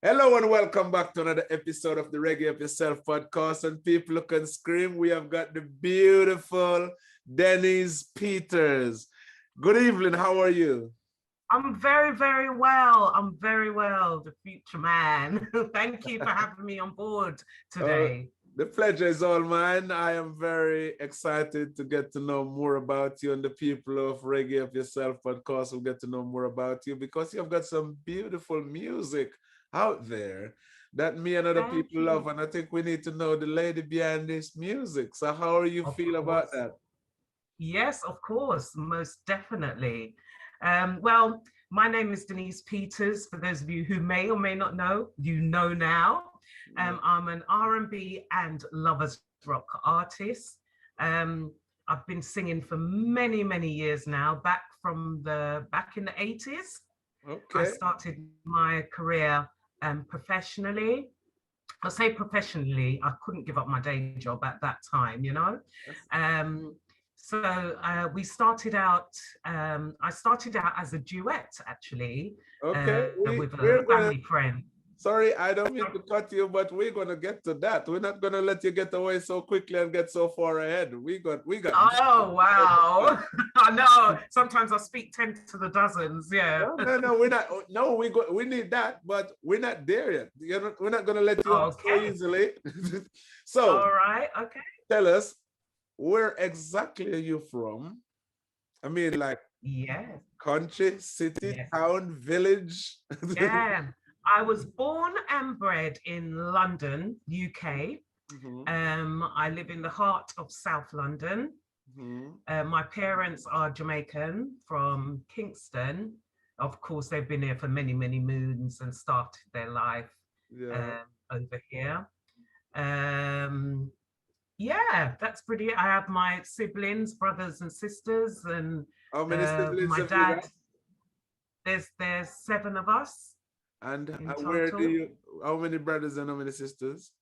Hello and welcome back to another episode of the Reggae Up Yourself podcast. And people who can scream, we have got the beautiful Deneez Peters. Good evening, how are you? I'm very, very well. I'm very well, the future man. Thank you for having me on board Uh, today. the pleasure is all mine. I am very excited to get to know more about you, and the people of Reggae Up Yourself podcast will get to know more about you because you've got some beautiful music out there that me and other Thank people love. you. And I think we need to know the lady behind this music. So how are you Of feel about course. that? Yes, of course, most definitely. Well, my name is Deneez Peters. For those of you who may or may not know, you know now. I'm an R&B and lovers rock artist. I've been singing for many, many years now, back in the 80s. I Okay. started my career professionally. I say professionally, I couldn't give up my day job at that time, you know. That's- Um, we started out, I started out as a duet actually Okay. with a We're gonna family friend. sorry, I don't mean to cut you, but we're gonna get to that. We're not gonna let you get away so quickly and get so far ahead. We got Oh, wow. I know. Sometimes I speak 10 to the dozens. Yeah. no, we're not. No, we need that, but we're not there yet. We're not gonna let you off so Okay. easily. So All right. Okay. tell us, where exactly are you from? I mean, like Yes. country, city, Yes. town, village. Yeah. I was born and bred in London, UK. Mhm, I live in the heart of South London. mhm. My parents are Jamaican from Kingston. Of course, they've been here for many, many moons and started their life Yeah. over here. Um, yeah, that's pretty. I have my siblings, brothers and sisters, and How many siblings my have you got? dad. There's seven of us And in where do total. you, how many brothers and how many sisters?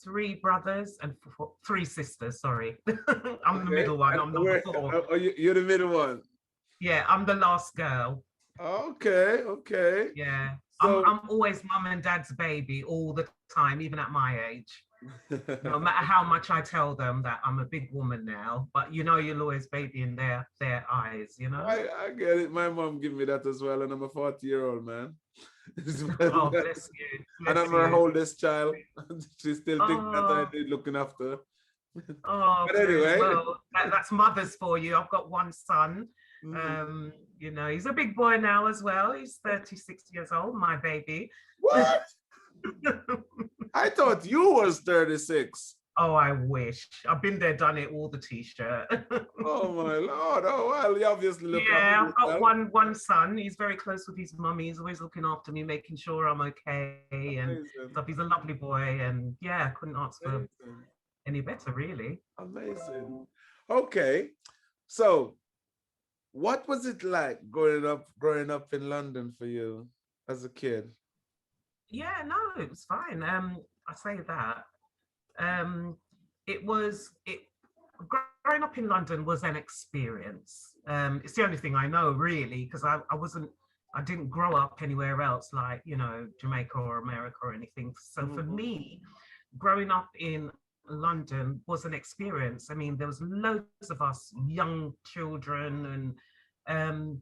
Three brothers and three sisters. Sorry, I'm the Okay. middle one. And I'm number where, four. you're the middle one. Yeah, I'm the last girl. Okay, okay. Yeah, So, I'm always mum and dad's baby all the time, even at my age. No matter how much I tell them that I'm a big woman now, but you know, you'll always baby in their eyes. You know. I get it. My mom give me that as well, and I'm a 40-year-old man. Oh, bless you, And bless I'm her you. oldest child. She still thinks that I Oh, need looking after. oh, But bless. anyway, Well, that's mothers for you. I've got one son. mhm. You know, he's a big boy now as well. He's 36 years old, my baby. What? I thought you was 36. Oh, I wish. I've been there, done it, all the t-shirt. Oh my Lord. Oh well, you obviously look after Yeah, I've got yourself. one son. He's very close with his mummy. He's always looking after me, making sure I'm okay and Amazing. stuff. He's a lovely boy, and yeah, I couldn't ask for Amazing. any better, really. Amazing. Okay. So what was it like growing up in London for you as a kid? Yeah, no, it was fine. I say that. Um, it growing up in London was an experience. It's the only thing I know really, because I didn't grow up anywhere else like, you know, Jamaica or America or anything. So for Mhm. me, growing up in London was an experience. I mean, there was loads of us young children and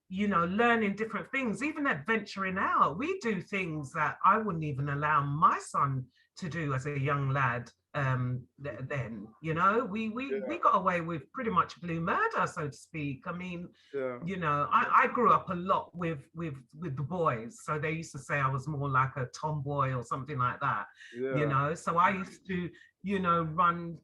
you know, learning different things, even adventuring out. We do things that I wouldn't even allow my son to do as a young lad. Then, you know, we Yeah, got away with pretty much blue murder, so to speak. I mean, yeah, you know, I grew up a lot with the boys, so they used to say I was more like a tomboy or something like that, you yeah, know. So I used to, you know, run,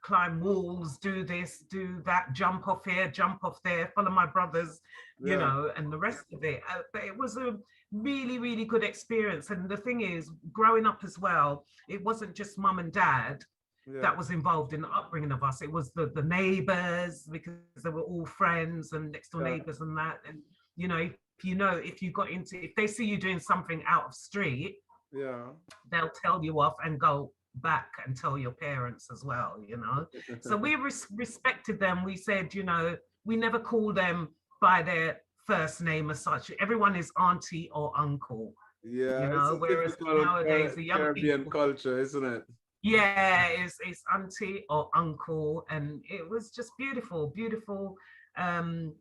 climb walls, do this, do that, jump off here, jump off there, follow my brothers, you yeah, know, and the rest of it. But it was a really, really good experience. And the thing is, growing up as well, it wasn't just mum and dad yeah, that was involved in the upbringing of us. It was the neighbors, because they were all friends and next door yeah, neighbors and that. And, you know, if you got into, if they see you doing something out of street, yeah. they'll tell you off and go back and tell your parents as well, you know. So we respected them. We said, you know, we never called them by their first name as such. Everyone is auntie or uncle, you Yeah, it's know, a whereas typical nowadays the young Caribbean people, culture, isn't it? yeah, it's auntie or uncle. And it was just beautiful, beautiful. Um,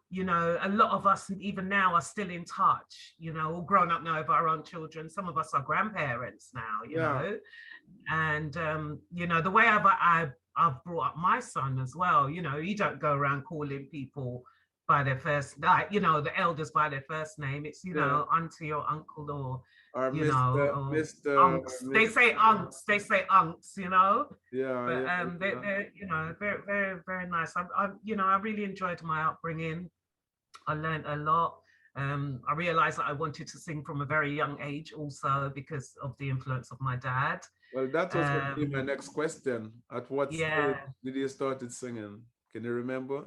you know, a lot of us even now are still in touch, you know, all grown up now with our own children. Some of us are grandparents now, you Yeah. know. And you know, the way I've brought up my son as well, you know, you don't go around calling people by their first, like, you know, the elders by their first name. It's, you Yeah. know, auntie or uncle, or, Or you know, Mr. or Mr. unks. They Mr. say unks, you know. Yeah, But yeah, yeah. they're, you know, very, very, very nice. You know, I really enjoyed my upbringing. I learned a lot. I realized that I wanted to sing from a very young age also because of the influence of my dad. Well, that was going to be my Um, next question. At what stage yeah. did you started singing? Can you remember?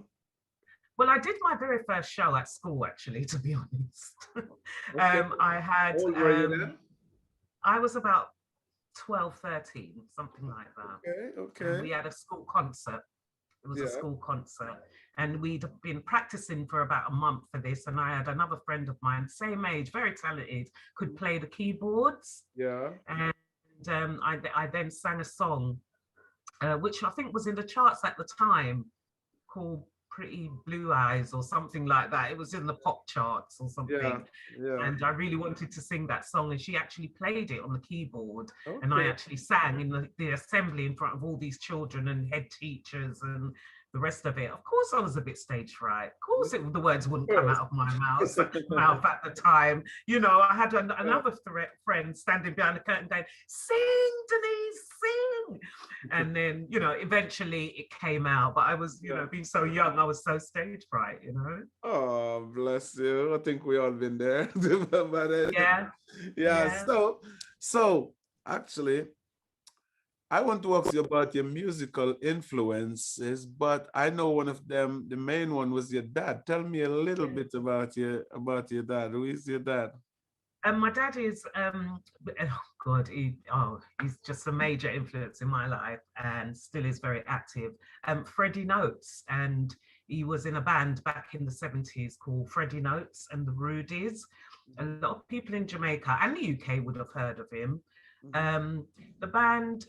Well, I did my very first show at school, actually, to be honest. Okay. I How had, old were you then? I was about 12, 13, something like that. Okay, And okay. we had a school concert. It was a Yeah, school concert. And we'd been practicing for about a month for this. And I had another friend of mine, same age, very talented, could play the keyboards. yeah. And I then sang a song, which I think was in the charts at the time, called Pretty Blue Eyes or something like that. It was in the pop charts or Yeah, something. yeah. And I really wanted to sing that song. And she actually played it on the keyboard. And I Okay. actually sang in the assembly in front of all these children and head teachers and the rest of it. Of course, I was a bit stage fright. Of course, the words wouldn't come out of my mouth at the time. You know, I had Yeah. another friend standing behind the curtain going, "Sing, Deneez, sing." And then, you know, eventually it came out. But I was, you Yeah. know, being so young, I was so stage fright, you know. Oh, bless you. I think we all been there. But, Yeah, yeah, yeah. so actually, I want to ask you about your musical influences, but I know one of them, the main one was your dad. Tell me a little Yeah. bit about your dad. Who is your dad? And my dad is, oh God, he's just a major influence in my life and still is very active. Freddie Notes, and he was in a band back in the 70s called Freddie Notes and the Rudies. A lot of people in Jamaica and the UK would have heard of him. Mhm. Um, the band,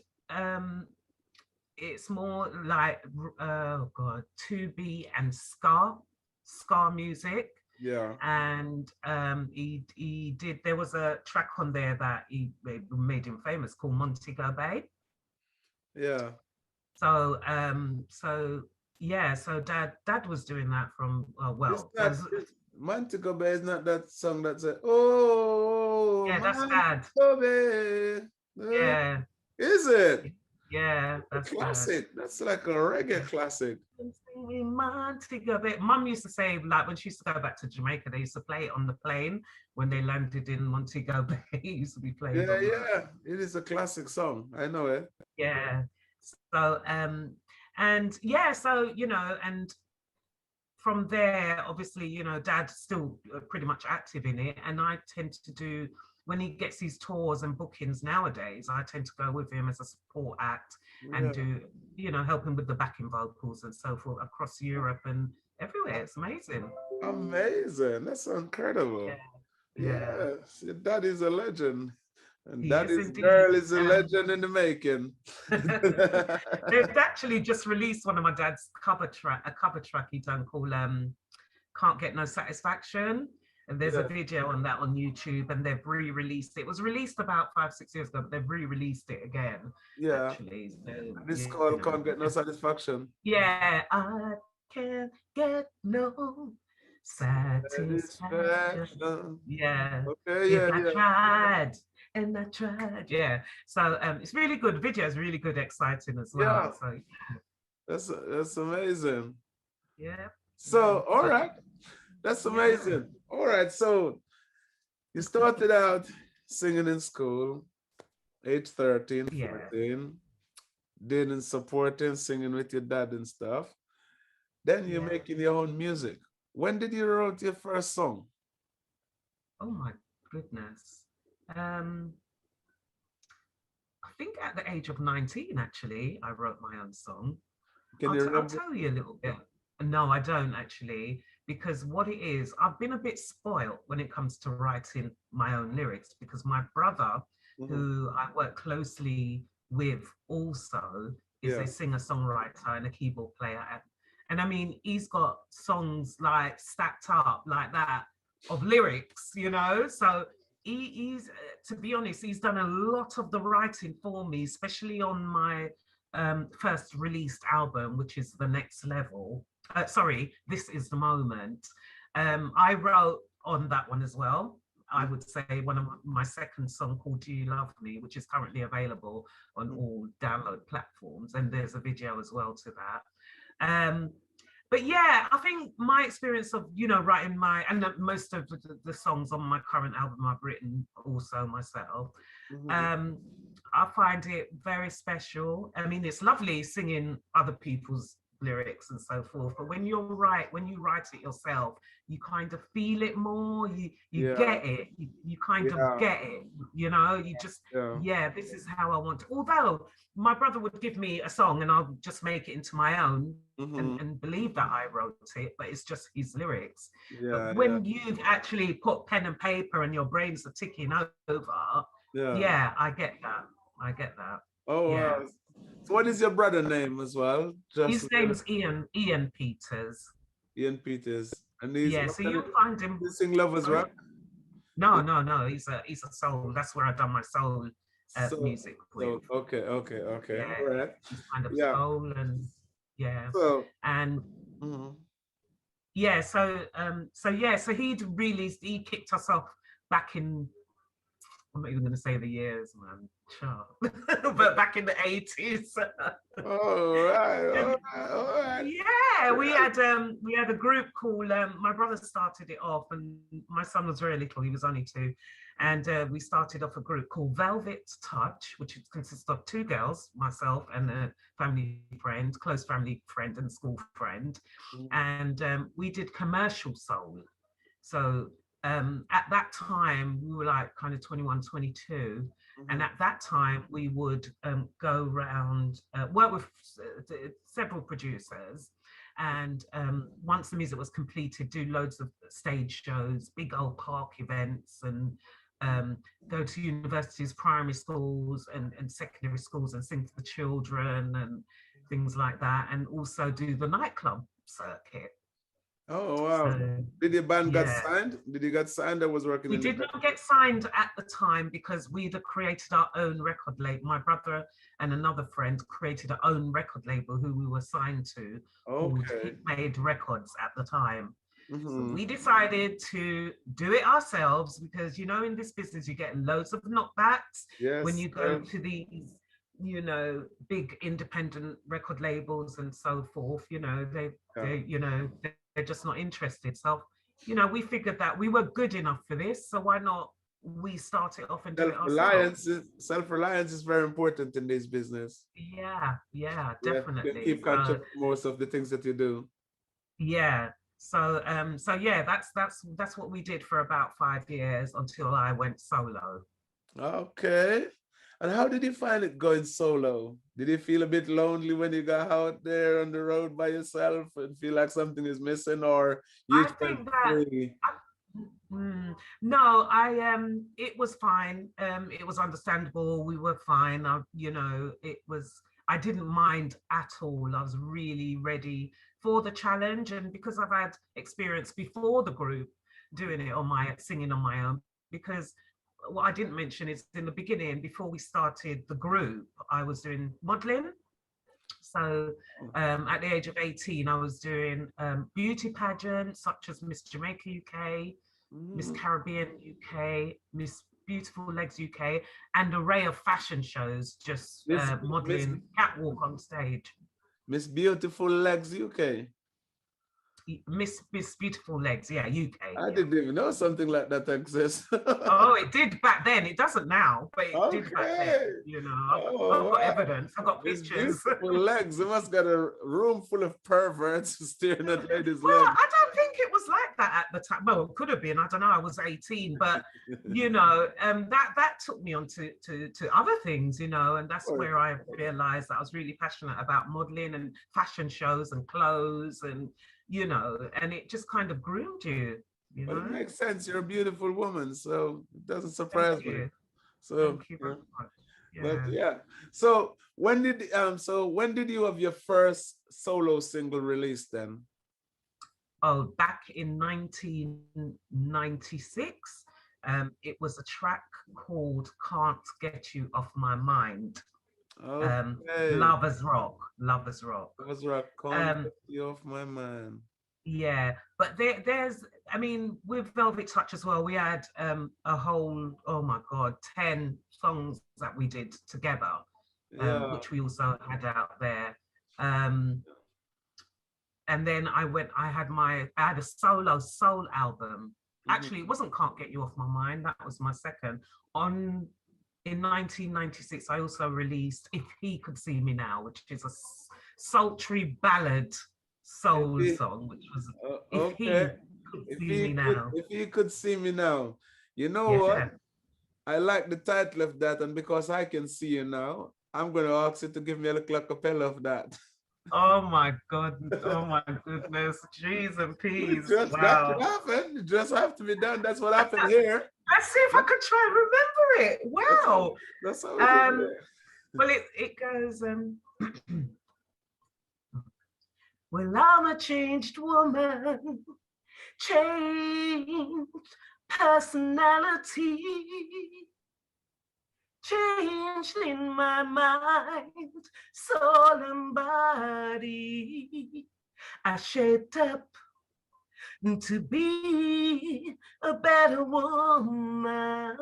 it's more like, oh God, 2B and ska music. Yeah, And he did, there was a track on there that he made him famous called Montego Bay. yeah. So yeah, so dad was doing that from, Is well, there that was, is Montego Bay is not that song that said, "Oh, yeah, that's dad. Montego Bay." Yeah, Is it? yeah, A that's dad. classic. That's like a reggae Yeah. classic. Montego Bay. Mum used to say, like, when she used to go back to Jamaica, they used to play it on the plane when they landed in Montego Bay. It used to be played Yeah, on that. yeah. It is a classic song. I know it. Yeah. So and yeah, so you know, and from there, obviously, you know, dad's still pretty much active in it. And I tend to do, when he gets these tours and bookings nowadays, I tend to go with him as a support act and Yeah. do, you know, help him with the backing vocals and so forth across Europe and everywhere. It's amazing. Amazing. That's incredible. Yeah. Yeah. Yes, that is a legend. And He that is is indeed. girl is a legend in the making. They've actually just released one of my dad's a cover track he done called Can't Get No Satisfaction. And there's a Yeah, video on that on YouTube, and they've re-released it. It was released about 5, 6 years ago, but they've re-released it again, yeah. actually. So, This you call know, can't get no satisfaction. yeah, I can't get no satisfaction. Satisfaction. Yeah, Okay, if yeah, I yeah. tried and I tried. Yeah. So it's really good. The video is really good, exciting as Yeah, well. So that's amazing. yeah, yeah. So, all So right, that's yeah, amazing. All right, so you started out singing in school, age 13, yeah, 14, doing supporting, singing with your dad and stuff. Then you're yeah. making your own music. When did you write your first song? Oh my goodness. Um, I think at the age of 19, actually, I wrote my own song. Can you I'll remember? tell you a little bit. No, I don't actually. because what it is, I've been a bit spoiled when it comes to writing my own lyrics, because my brother, Mm-hmm. who I work closely with also, is Yeah. a singer-songwriter and a keyboard player. And I mean, he's got songs like stacked up like that of lyrics, you know? So he's, to be honest, he's done a lot of the writing for me, especially on my first released album, which is The Next Level. Sorry, This Is the Moment. I wrote on that one as well. I would say one of my second song called Do You Love Me, which is currently available on all download platforms. And there's a video as well to that. But yeah, I think my experience of, you know, writing and most of the songs on my current album I've written also myself. I find it very special. I mean, it's lovely singing other people's lyrics and so forth, but when you write it yourself, you kind of feel it more. You get it. You kind of get it. You know, you just this is how I want to. Although my brother would give me a song and I'll just make it into my own and believe that I wrote it, but it's just his lyrics. But when you've actually put pen and paper and your brains are ticking over, I get that. I get that. Oh, yeah. wow. So what is your brother name as well? His name's Ian Peters. Ian Peters. And he's so you'll find him. He sing Lovers Rock? No. He's a soul. That's where I've done my soul music with. Okay. Yeah, all right. He's kind of soul and so he kicked us off back in, I'm not even going to say the years, man. Sure. But back in the 80s. All right. Yeah, we had a group called, my brother started it off, and my son was very little, he was only 2. And we started off a group called Velvet Touch, which consists of 2 girls, myself and a close family friend and school friend. And we did commercial soul. So at that time, we were like kind of 21, 22. And at that time, we would go around, work with several producers. And once the music was completed, do loads of stage shows, big old park events, and go to universities, primary schools and secondary schools and sing to the children and things like that. And also do the nightclub circuit. Oh, wow. So, did the band get signed? Did you get signed or was working? We did not get signed at the time because we'd created our own record label. My brother and another friend created our own record label who we were signed to, called Made Records at the time. So we decided to do it ourselves because, you know, in this business, you get loads of knockbacks when you go to these, you know, big independent record labels and so forth. You know, they're just not interested. So, you know, we figured that we were good enough for this, so why not we start it off and do it ourselves? Self-reliance is very important in this business. Yeah, definitely. You keep control of most of the things that you do. Yeah. So that's what we did for about 5 years until I went solo. Okay. And how did you find it going solo? Did you feel a bit lonely when you got out there on the road by yourself and feel like something is missing, or you felt free? No, it was fine. It was understandable. We were fine. I didn't mind at all. I was really ready for the challenge. And because I've had experience before the group doing it singing on my own, because what I didn't mention is in the beginning, before we started the group, I was doing modeling. So at the age of 18, I was doing beauty pageants such as Miss Jamaica UK, Miss Caribbean UK, Miss Beautiful Legs UK, and an array of fashion shows, just modeling catwalk on stage. Miss Beautiful Legs UK. Miss Beautiful Legs, UK. I didn't even know something like that exists. Oh, it did back then. It doesn't now, but it did back then. You know, I've got evidence. I've got pictures. Beautiful legs. You must got a room full of perverts staring at ladies' legs. I don't think it was like that at the time. Well, it could have been. I don't know. I was 18, but you know, that took me on to other things, you know, and that's where I realized that I was really passionate about modeling and fashion shows and clothes and, you know, and it just kind of groomed you, you Well, it know. makes sense. You're a beautiful woman, so it doesn't Thank surprise me. you. So, Thank you yeah. very much. But Yeah. yeah. So when did you have your first solo single released then? Oh, back in 1996, it was a track called Can't Get You Off My Mind. Okay. Lovers Rock, Lovers Rock. That was rock. Can't Um, get you off my mind. yeah, but there's, I mean, with Velvet Touch as well, we had a whole, oh my God, 10 songs that we did together, Yeah. which we also had out there. Um, and then I had a solo soul album. Mhm. Actually, it wasn't Can't Get You Off My Mind, that was my second. On In 1996, I also released If He Could See Me Now, which is a sultry ballad If soul he, song, which was If okay. He Could See Me Now. If he could see me now, you know what? Yeah. I like the title of that, and because I can see you now, I'm gonna ask you to give me a little acapella of that. Oh my God. Oh my goodness. Jeez and peas. Just that could Wow. happen. It just have to be done. That's what happened here. Let's see if I could try and remember it. That's how, Wow. that's how it is Um, here. well, it goes, well, I'm a changed woman, changed personality, changed in my mind, soul and body. I shaped up to be a better woman.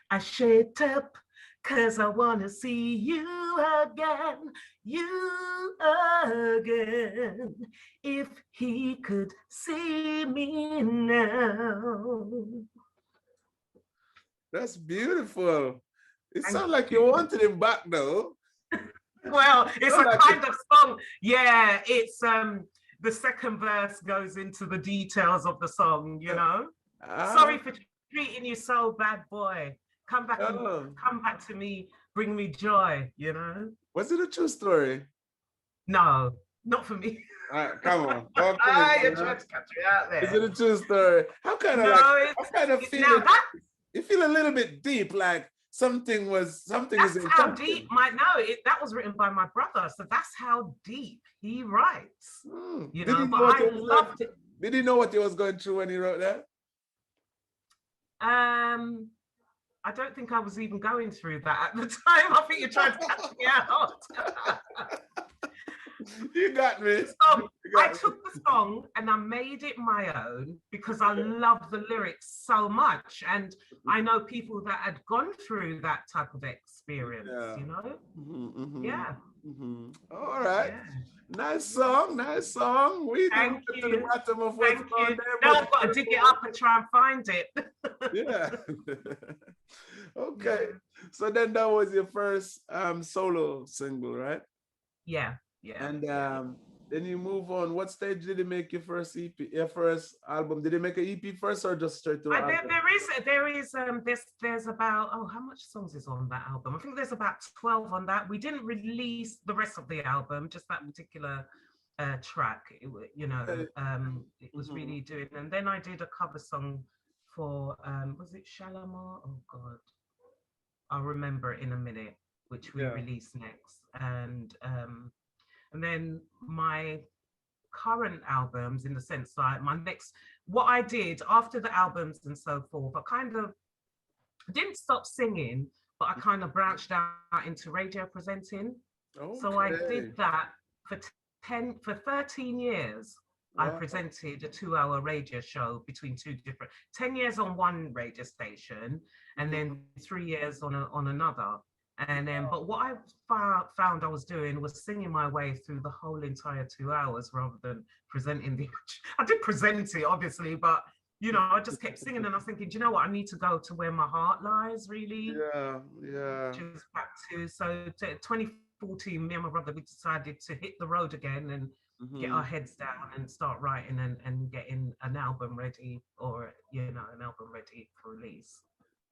I shaped up cause I wanna see you again. If he could see me now. That's beautiful. It Thank sounds like you you. wanted him back though. Well, it's Sound a like kind of song. Yeah, it's the second verse goes into the details of the song, you know. Ah, Sorry for treating you so bad, boy. oh. Come back to me, bring me joy, you know. Was it a true story? No, not for me. Come on. Talk to me, You're man. trying to catch me out Is there. it a true story? No, I'm kind of now feeling, you feel a little bit deep, like something is that's in how deep something. that was written by my brother. So that's how deep he writes, you Did know, he but know what he I was going loved it. Did he know what he was going through when he wrote that? Um, I don't think I was even going through that at the time. I think you're trying to catch me out. You got me. So You I got me. took the song and I made it my own because I love the lyrics so much. And I know people that had gone through that type of experience, Yeah. you know? Mm-hmm, Yeah. mm-hmm. All right. Yeah. Nice song. Nice song. We didn't Thank get to the you. bottom of what's Thank going you. there, Now but I've got to dig it up and try and find it. yeah. Okay. Yeah. So then that was your first solo single, right? Yeah. Yeah. And Yeah. then you move on. What stage did you make your first EP, your first album? Did you make an EP first or just straight to an album? There's about, oh, how much songs is on that album? I think there's about 12 on that. We didn't release the rest of the album, just that particular track. You know, Okay. it was Mhm. really doing. And then I did a cover song for was it Shalamar? Oh God, I'll remember it in a minute, which we Yeah. released next. And then my current albums, in the sense like my next, what I did after the albums and so forth, I kind of didn't stop singing, but I kind of branched out into radio presenting. So I did Okay. that for 13 years. I Wow. presented a 2-hour radio show between 10 years on one radio station, and Mhm. then 3 years on another. And then, but what I found I was doing was singing my way through the whole entire 2 hours rather than presenting the. I did present it, obviously, but you know, I just kept singing, and I was thinking, do you know what? I need to go to where my heart lies, really. Yeah. Yeah. Which is back to 2014. Me and my brother, we decided to hit the road again and get our Mhm. heads down and start writing and getting an album ready, or you know, an album ready for release.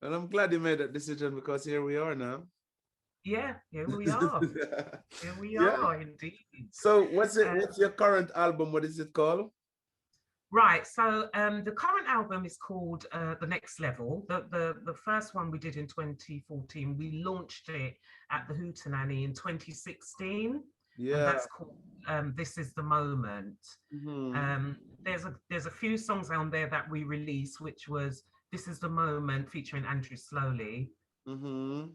And I'm glad you made that decision because here we are now. Yeah, here we are. Here we Yeah. are indeed. So what's it? Uh, What's your current album? What is it called? right. So the current album is called The Next Level. The first one we did in 2014. We launched it at the Hootenanny in 2016, and Yeah. that's called This Is the Moment. Mm-hmm. Um, there's a few songs on there that we released, which was This Is the Moment featuring Andrew Slowly. Mm-hmm.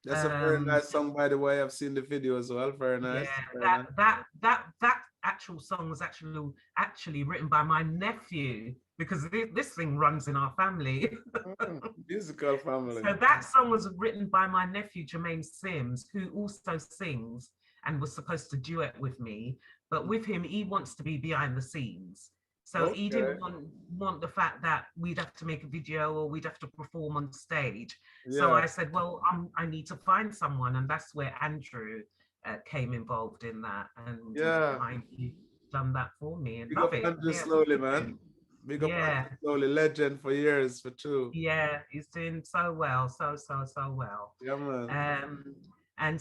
That's a very Um, nice song, by the way. I've seen the video as well. Very yeah, nice. Very that nice. that that that actual song was actually written by my nephew because this thing runs in our family. Mm, musical family. So that song was written by my nephew Jermaine Sims, who also sings and was supposed to duet with me. But with him, he wants to be behind the scenes. So he Okay. didn't want the fact that we'd have to make a video or we'd have to perform on stage. So Yeah. I said, well, I need to find someone. And that's where Andrew came involved in that. And he's Yeah. kindly done that for me and Big love up it. Andrew Yeah, Slowly, thank you. man. Big up Yeah, Andrew Slowly, legend for years, for true. yeah, he's doing so well, so well. Yeah, man. Um, and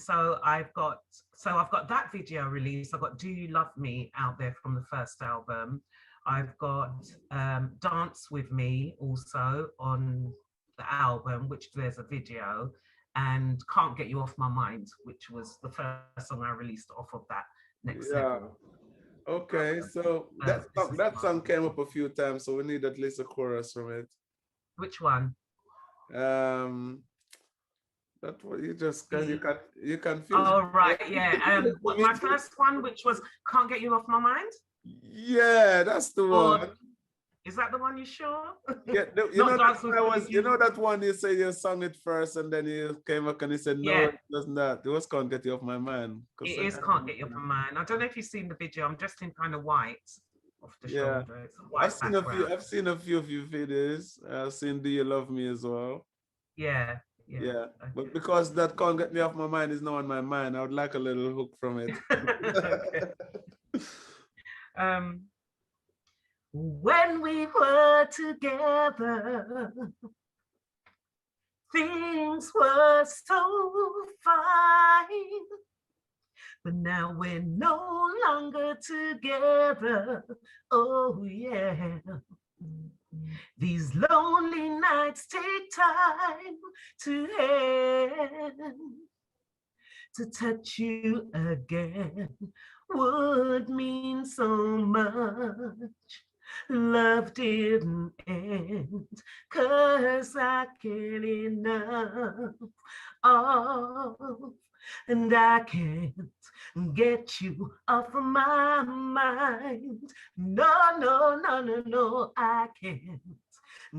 I've got that video release. I've got Do You Love Me out there from the first album. I've got Dance With Me also on the album, which there's a video, and Can't Get You Off My Mind, which was the first song I released off of that Next Yeah. Level Okay, album. so This is that song came up a few times, so we need at least a chorus from it. which one? Um, that what you just can The you confuse Oh me. right, yeah. What my first one, which was Can't Get You Off My Mind, Yeah, that's the or one. is that the one? You sure? Yeah, you know Not that Dance one With I Me was, you know Again. that one you say you sung it first and then you came back and you said, no, Yeah, it does not. It was Can't Get You Off My Mind. it is Can't Get You Off My Mind. I don't know if you've seen the video. I'm dressed in kind of white off the Yeah. shoulder. It's a white background. I've seen a few of your videos. I've seen Do You Love Me as well. Yeah, yeah. Yeah. But Okay. because that Can't Get Me Off My Mind is now on my mind, I would like a little hook from it. Okay. Um, when we were together, things were so fine. But now we're no longer together. Oh, yeah. These lonely nights take time to end. To touch you again would mean so much. Love didn't end, 'cause I can't enough of, and I can't get you off of my mind. No, no, no, no, no, I can't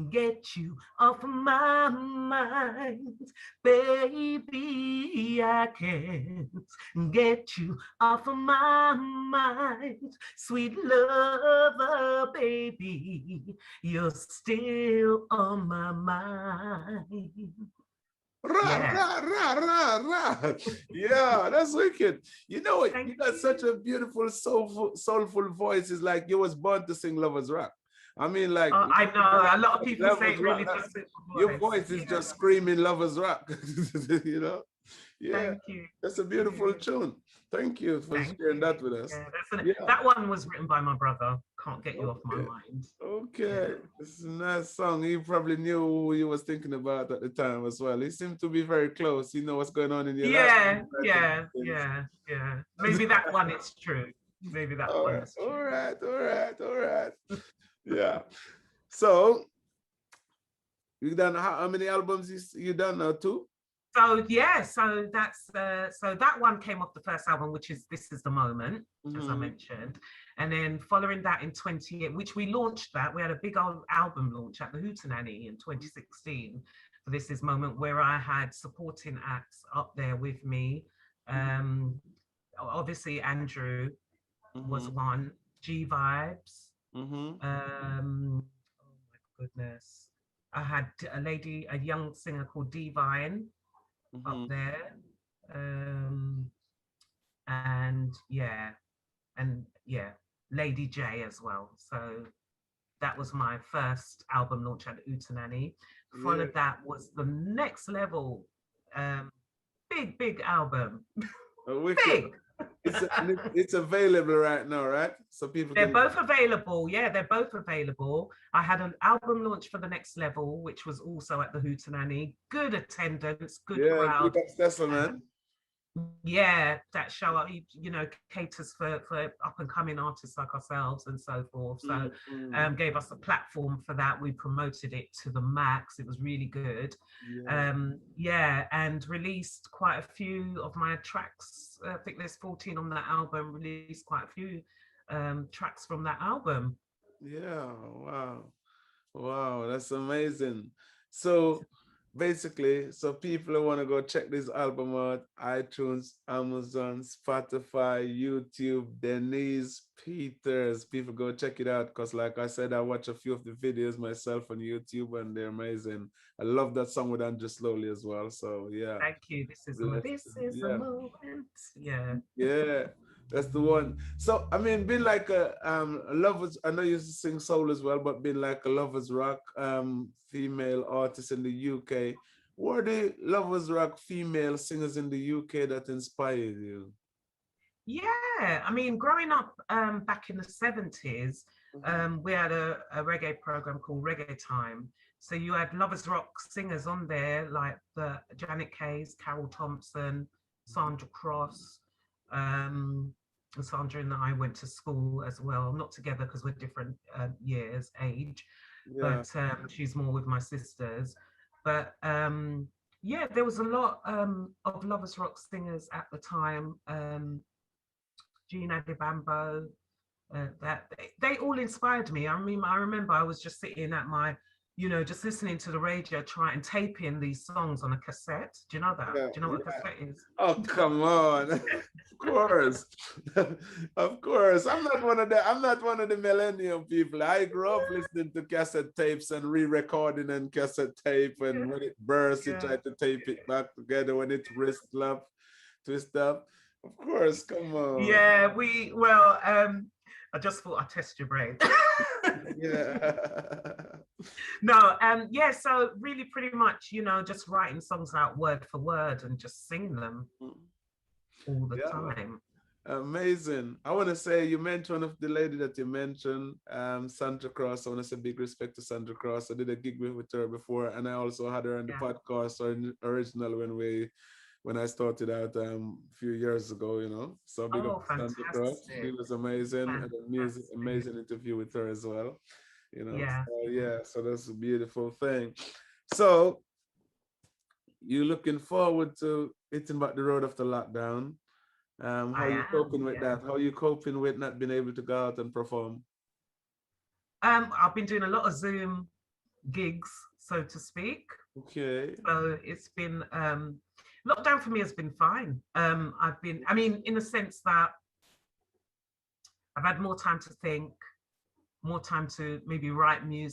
get you off of my mind. Baby, I can't get you off of my mind. Sweet lover, baby, you're still on my mind. Rah, Yeah. rah, rah, rah, rah. Yeah, that's wicked. You know what? Thank You got such you. a beautiful, soulful voice. It's like you was born to sing Lovers Rock. I mean, like, I know a lot of people say Lovers it Rock. really does fit my Your voice. voice is Yeah. just screaming Lovers Rock. You know? Yeah, Thank you. that's a beautiful tune. Thank you for Thank sharing you. that with us. Yeah, Yeah. that one was written by my brother. Can't get you off my Okay. mind. Okay. Yeah. This is a nice song. He probably knew who he was thinking about at the time as well. He seemed to be very close. You know what's going on in your life. Yeah, yeah, yeah, yeah. Maybe that one is true. Maybe that All one right, is all true. right, all right, all right. Yeah. So you done how many albums you done now? Two? So yeah, so that one came off the first album, which is This Is the Moment, as I Mm-hmm. mentioned. And then following that in 20, which we launched that, we had a big old album launch at the Hootenanny in 2016 for This Is Moment, where I had supporting acts up there with me. Obviously Andrew was one, G Vibes. Mm-hmm. Oh my goodness. I had a young singer called Divine up Mm-hmm. there. Um, and yeah, Lady J as well. So that was my first album launch at Utanani. Yeah. Followed that was The Next Level. Um, big album. Wicked. Big. It's available right now, right? So people They're can. both available. Yeah, they're both available. I had an album launch for The Next Level, which was also at the Hootenanny. Good attendance, good Yeah, big crowd. up Cecil, man. Yeah, that show, you know, caters for up and coming artists like ourselves and so forth. So gave us a platform for that. We promoted it to the max. It was really good. Yeah. Yeah, and released quite a few of my tracks. I think there's 14 on that album. Released quite a few tracks from that album. Yeah. Wow. Wow, that's amazing. So basically, so people who want to go check this album out, iTunes, Amazon, Spotify, YouTube, Deneez Peters. People go check it out because like I said, I watch a few of the videos myself on YouTube and they're amazing. I love that song with Andrew Slowly as well. So yeah. Thank you. Blessed. This is a Yeah. moment. Yeah. Yeah, that's the one. So I mean, being like a lovers, I know you sing soul as well, but being like a lovers rock female artist in the UK, what are the lovers rock female singers in the UK that inspired you? Yeah, I mean, growing up back in the 70s, we had a reggae program called Reggae Time. So you had lovers rock singers on there like the Janet Kays, Carol Thompson, Sandra Cross. And Sandra and I went to school as well, not together because we're different years, age, Yeah, but she's more with my sisters. But yeah, there was a lot of lovers rock singers at the time. Gina De Bambo, that they all inspired me. I mean, I remember I was just sitting at my, you know, just listening to the radio, trying taping these songs on a cassette. Do you know that? yeah, Do you know what a yeah. cassette is? Oh, come on. Of course. Of course. I'm not one of the millennium people. I grew up listening to cassette tapes and re-recording and cassette tape, and when it bursts, you Yeah. try to tape it back together when it twist up. Of course, come on. Yeah, well, I just thought I'd test your brain. Yeah. No, yeah, so really pretty much, you know, just writing songs out word for word and just singing them all the Yeah. time. Amazing. I want to say you mentioned one of the lady that you mentioned, Sandra Cross. I want to say big respect to Sandra Cross. I did a gig with her before, and I also had her on the Yeah. podcast original when I started out a few years ago, you know. So big up Oh, to Sandra Cross. She fantastic. was amazing. And Fantastic. amazing interview with her as well. You know. Yeah. So yeah, so that's a beautiful thing. So you looking forward to hitting back the road after lockdown. How I are you am, coping with yeah. that? How are you coping with not being able to go out and perform? I've been doing a lot of Zoom gigs, so to speak. Okay. So it's been lockdown for me has been fine. I mean, in the sense that I've had more time to think, more time to maybe write Yeah.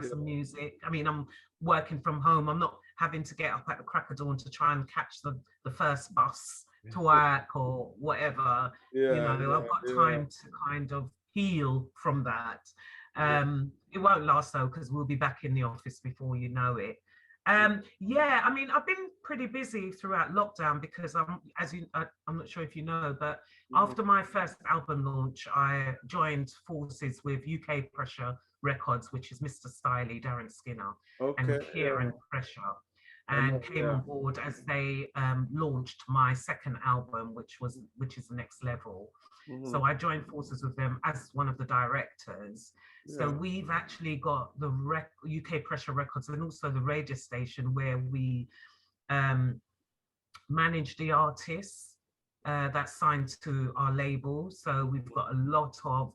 some music. I mean, I'm working from home. I'm not having to get up at the crack of dawn to try and catch the first bus to work or whatever. You Yeah, know, I've got yeah, time to kind of heal from that. yeah. It won't last though, because we'll be back in the office before you know it. Yeah, I mean, I've been pretty busy throughout lockdown because I'm not sure if you know, but after my first album launch, I joined forces with UK Pressure Records, which is Mr. Styley, Darren Skinner, Okay. and Kieran Pressure, I know, and came yeah. on board as they launched my second album, which is The Next Level. So I joined forces with them as one of the directors. So Yeah. we've actually got the UK Pressure Records and also the radio station where we manage the artists that signed to our label. So we've got a lot of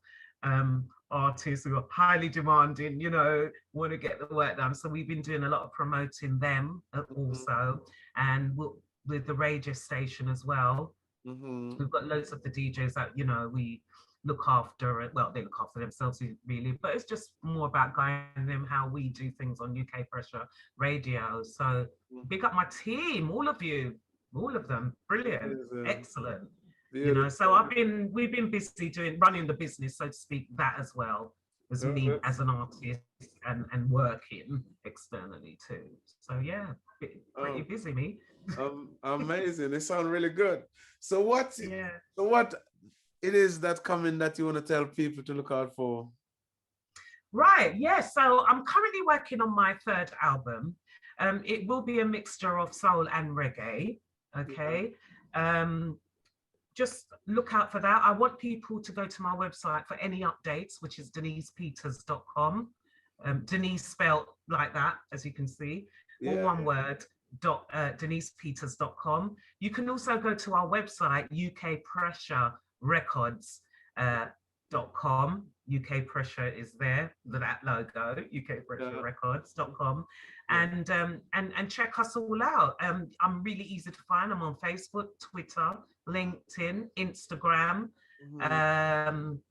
artists who are highly demanding, you know, want to get the work done. So we've been doing a lot of promoting them also, and with the radio station as well. We've got loads of the DJs that, you know, we look after. Well, they look after themselves really, but it's just more about guiding them how we do things on UK Pressure Radio. So big up my team, all of you, all of them. Brilliant, excellent. You know, so we've been busy running the business, so to speak, that as well. as Oh, me as an artist and working externally too. So yeah, pretty oh, busy me. amazing. It sounds really good. So what, Yeah. so what it is that coming that you want to tell people to look out for? Right, yeah. So I'm currently working on my third album. It will be a mixture of soul and reggae. Yeah. Okay. Um, just look out for that. I want people to go to my website for any updates, which is deneezpeters.com. Deneez spelled like that, as you can see, all Yeah. one word, deneezpeters.com. You can also go to our website, UK Pressure Records. .com. UK Pressure is there, that logo, Yeah. ukpressurerecords.com, Yeah. and check us all out. I'm really easy to find. I'm on Facebook, Twitter, LinkedIn, Instagram, Mhm. um,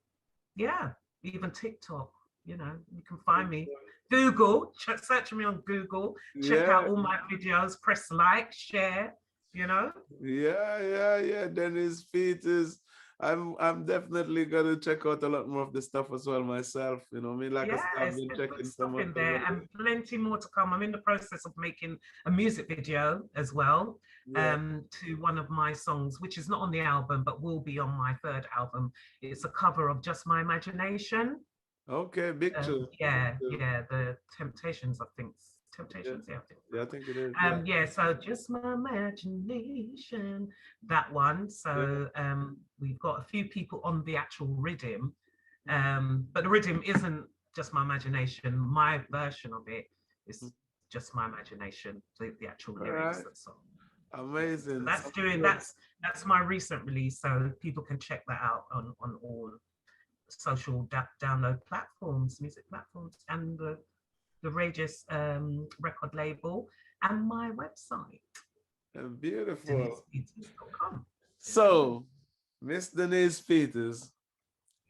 yeah, even TikTok. You know, you can find me. Google, search me on Google. Check out Yeah. all my videos. Press like, share. You know. Yeah. Deneez Peters. I'm definitely gonna check out a lot more of the stuff as well myself. You know, I mean, like I said, I've Yes, been there's good checking stuff in some there of and the, plenty more to come. I'm in the process of making a music video as well, yeah. to one of my songs, which is not on the album, but will be on my third album. It's a cover of Just My Imagination. Okay, big tune. Big tune. The Temptations, I think. Yeah. Temptations, yeah, I think. Yeah, I think it is. Yeah. So Just My Imagination, that one. Yeah. So we've got a few people on the actual rhythm, Mhm. but the rhythm isn't just my imagination. My version of it is Mhm. just my imagination, the actual All lyrics right. and so. Yeah, so Amazing. that's Sounds doing good. that's my recent release, so people can check that out on all social download platforms, music platforms, and the Rageous record label and my website, Beautiful. deneezpeters.com. So, Miss Deneez Peters,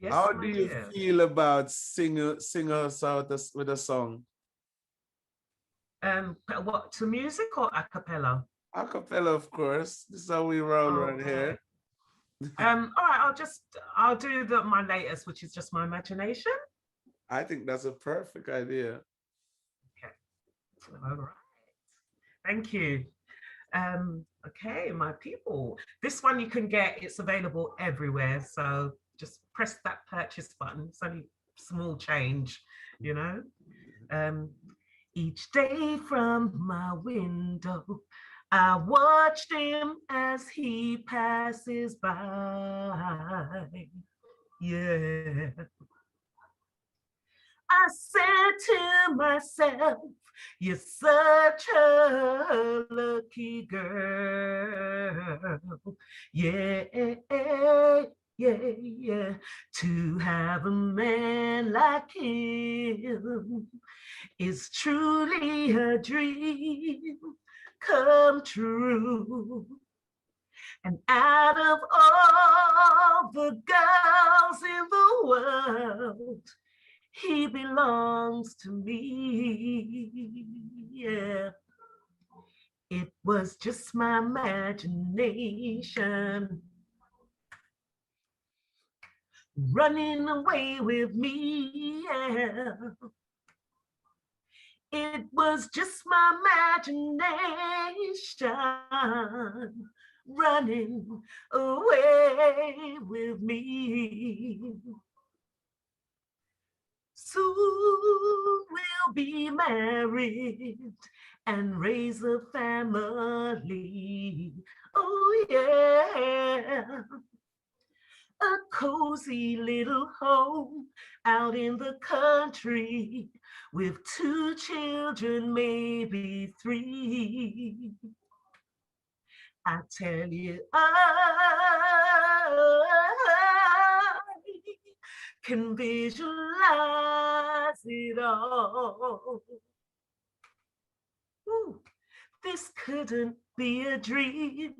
Yes, how do my you dear. feel about sing us out with a song? What, to music or a cappella? A cappella, of course. This is how we roll All right right. here. All right, I'll do my latest, which is just my imagination. I think that's a perfect idea. Okay. All right. Thank you. Okay, my people. This one you can get, it's available everywhere. So just press that purchase button. It's only small change, you know. Um, each day from my window, I watched him as he passes by. Yeah. I said to myself, you're such a lucky girl. Yeah, yeah. To have a man like him is truly a dream come true. And out of all the girls in the world, he belongs to me. Yeah. It was just my imagination running away with me. Yeah. It was just my imagination running away with me. Soon we'll be married and raise a family. Oh, yeah. A cozy little home out in the country with 2 children, maybe 3. I tell you, I can visualize it all. Ooh, this couldn't be a dream,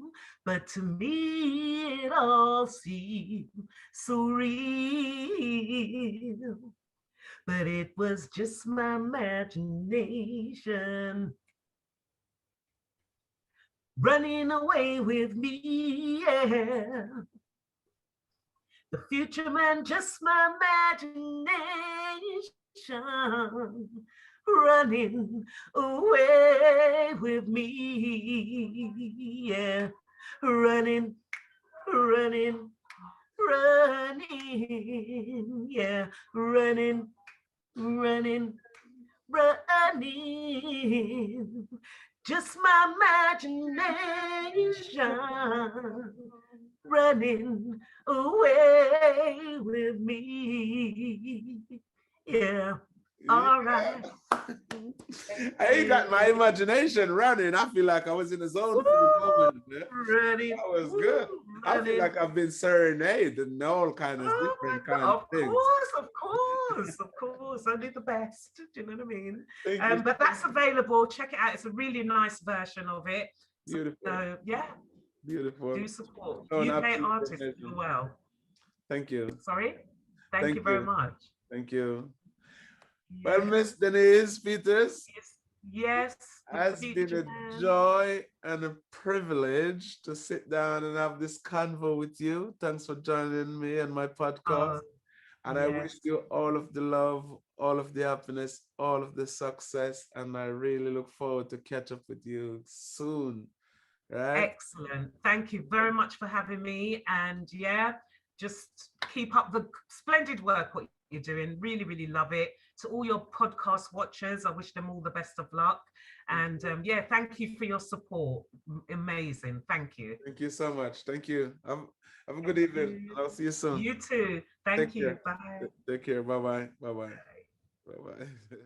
but to me it all seemed so real. But it was just my imagination running away with me. Yeah. The future man, just my imagination, running away with me. Yeah, running, running, running. Yeah, running, running, running. Just my imagination running away with me. Yeah, Yeah. all right. I got my imagination running. I feel like I was in the zone for the Woo, moment. Yeah. running, That was woo, good. I feel running. like I've been serenaded and all kind of Oh my different kind God, of of things. course, of course, of course. Only the best. Do you know what I mean? Thank you. But that's available. Check it out. It's a really nice version of it. Beautiful. So yeah, Beautiful. do support Oh, an UK absolute artists as amazing. well. Thank you. Sorry. Thank you Thank very you. much. Thank you. Well, Yeah. Miss Deneez Peters, Yes, yes, the has been future a man. joy and a privilege to sit down and have this convo with you. Thanks for joining me on my podcast. Oh, And I wish yes. you all of the love, all of the happiness, all of the success. And I really look forward to catch up with you soon. Right? Excellent. Thank you very much for having me. And yeah, just keep up the splendid work what you're doing. Really, really love it. To all your podcast watchers, I wish them all the best of luck. And yeah, thank you for your support. Amazing. Thank you. Thank you so much. Thank you. Have a good Thank evening. you. And I'll see you soon. You too. Thank Take you. care. Bye. Take care. Bye bye. Bye bye. Bye. Bye bye.